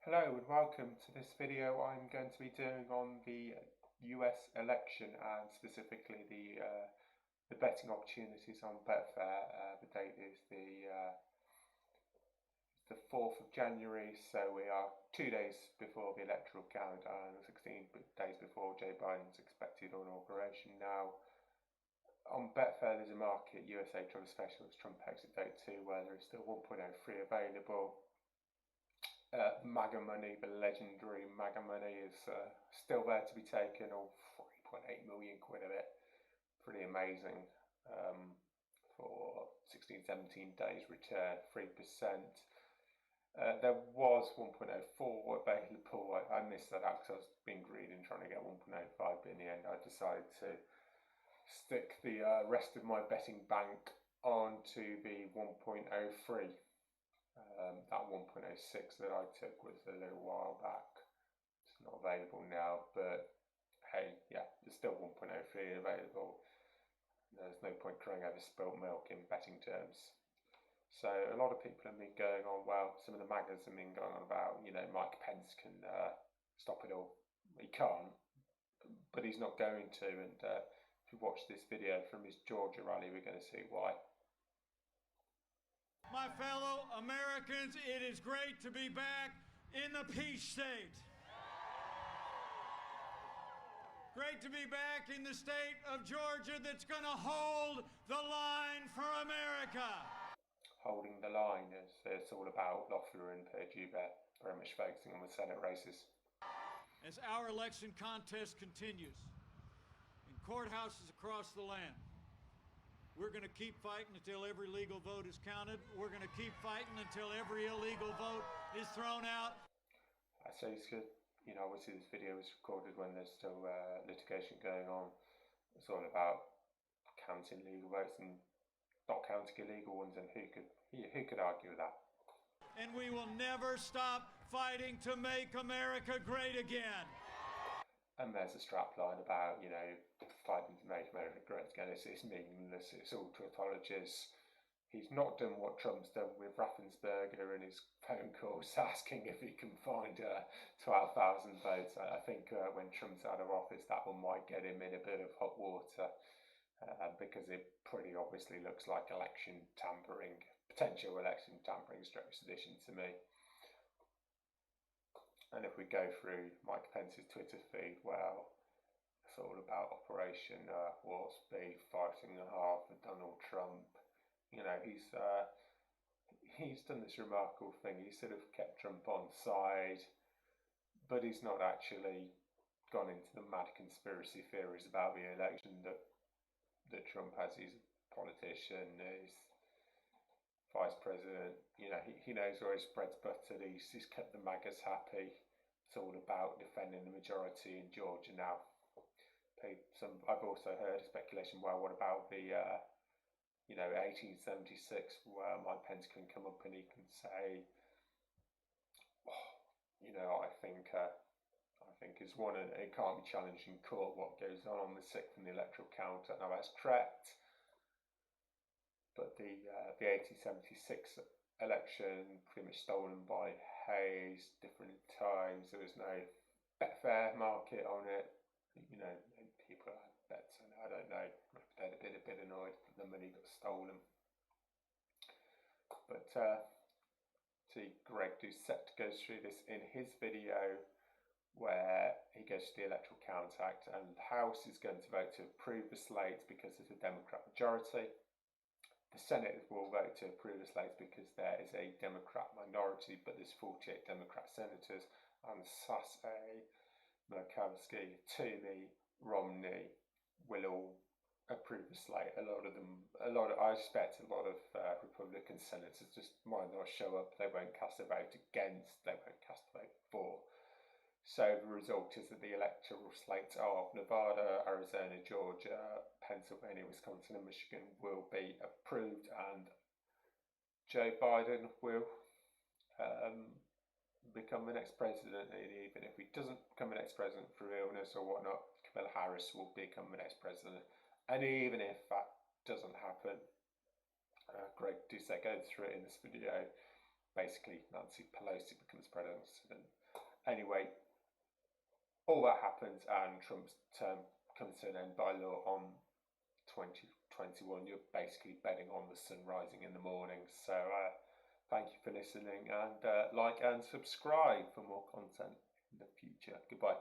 Hello and welcome to this video. I'm going to be doing on the US election and specifically the betting opportunities on Betfair. The date is the 4th of January, so we are 2 days before the electoral count and 16 days before Joe Biden's expected inauguration. Now, on Betfair there's a market USA Trump Specialist Trump Exit Date 2 where there is still 1.03 available. Maga money, the legendary Maga money, is still there to be taken, all 3.8 million quid of it. Pretty amazing for 16-17 days return, 3%. There was 1.04 available. I missed that out because I was being greedy and trying to get 1.05, but in the end I decided to stick the rest of my betting bank onto the 1.03. That 1.06 that I took was a little while back. It's not available now, but hey, yeah, there's still 1.03 available. There's no point crying over spilt milk in betting terms. So a lot of people have been going on, well, some of the Magas have been going on about, Mike Pence can stop it all. He can't, but he's not going to. And if you watch this video from his Georgia rally, we're going to see why. My fellow Americans, it is great to be back in the Peach State. Great to be back in the state of Georgia that's going to hold the line for America. Holding the line, as it's all about Loeffler and Perdue there, very much focusing on the Senate races. As our election contest continues in courthouses across the land, we're going to keep fighting until every legal vote is counted. We're going to keep fighting until every illegal vote is thrown out. So it's good. Obviously this video was recorded when there's still litigation going on. It's all about counting legal votes and not counting illegal ones, and who could argue with that? And we will never stop fighting to make America great again. And there's a strapline about, fighting to make America great again. It's meaningless. It's all tautologies. He's not done what Trump's done with Raffensperger and his phone calls asking if he can find 12,000 votes. I think when Trump's out of office, that one might get him in a bit of hot water because it pretty obviously looks like election tampering, potential election tampering stroke sedition to me. And if we go through Mike Pence's Twitter feed, well, it's all about Operation Warp Speed, fighting hard for Donald Trump. He's done this remarkable thing. He sort of kept Trump on side, but he's not actually gone into the mad conspiracy theories about the election that Trump has. He's a politician, he's vice president, he knows where his bread's buttered. He's kept the Magas happy. It's all about defending the majority in Georgia now. I've also heard speculation, well, what about the 1876, where Mike Pence can come up and he can say, I think is one, and it can't be challenged in court what goes on the 6th in the electoral counter. Now that's correct, but the 1876 election pretty much stolen by Hayes, different times. There was no Betfair market on it. People had bets, and I don't know. They're a bit annoyed that the money got stolen. But see, Greg Doucette goes through this in his video, where he goes to the Electoral Count Act, and the House is going to vote to approve the slates because there's a Democrat majority. The Senate will vote to approve the slates because there is a Democrat minority, but there's 48 Democrat senators, and Sasse, Murkowski, Toomey, Romney will all approve the slate. I expect a lot of Republican senators just might not show up. They won't cast a vote against, they won't cast a vote for. So the result is that the electoral slates of Nevada, Arizona, Georgia, Pennsylvania, Wisconsin and Michigan will be approved, and Joe Biden will become the next president. And even if he doesn't become the next president through illness or whatnot, Kamala Harris will become the next president. And even if that doesn't happen, Greg Doucette goes through it in this video, basically Nancy Pelosi becomes president. Anyway, all that happens and Trump's term comes to an end by law on 2021. You're basically betting on the sun rising in the morning. So thank you for listening, and like and subscribe for more content in the future. Goodbye.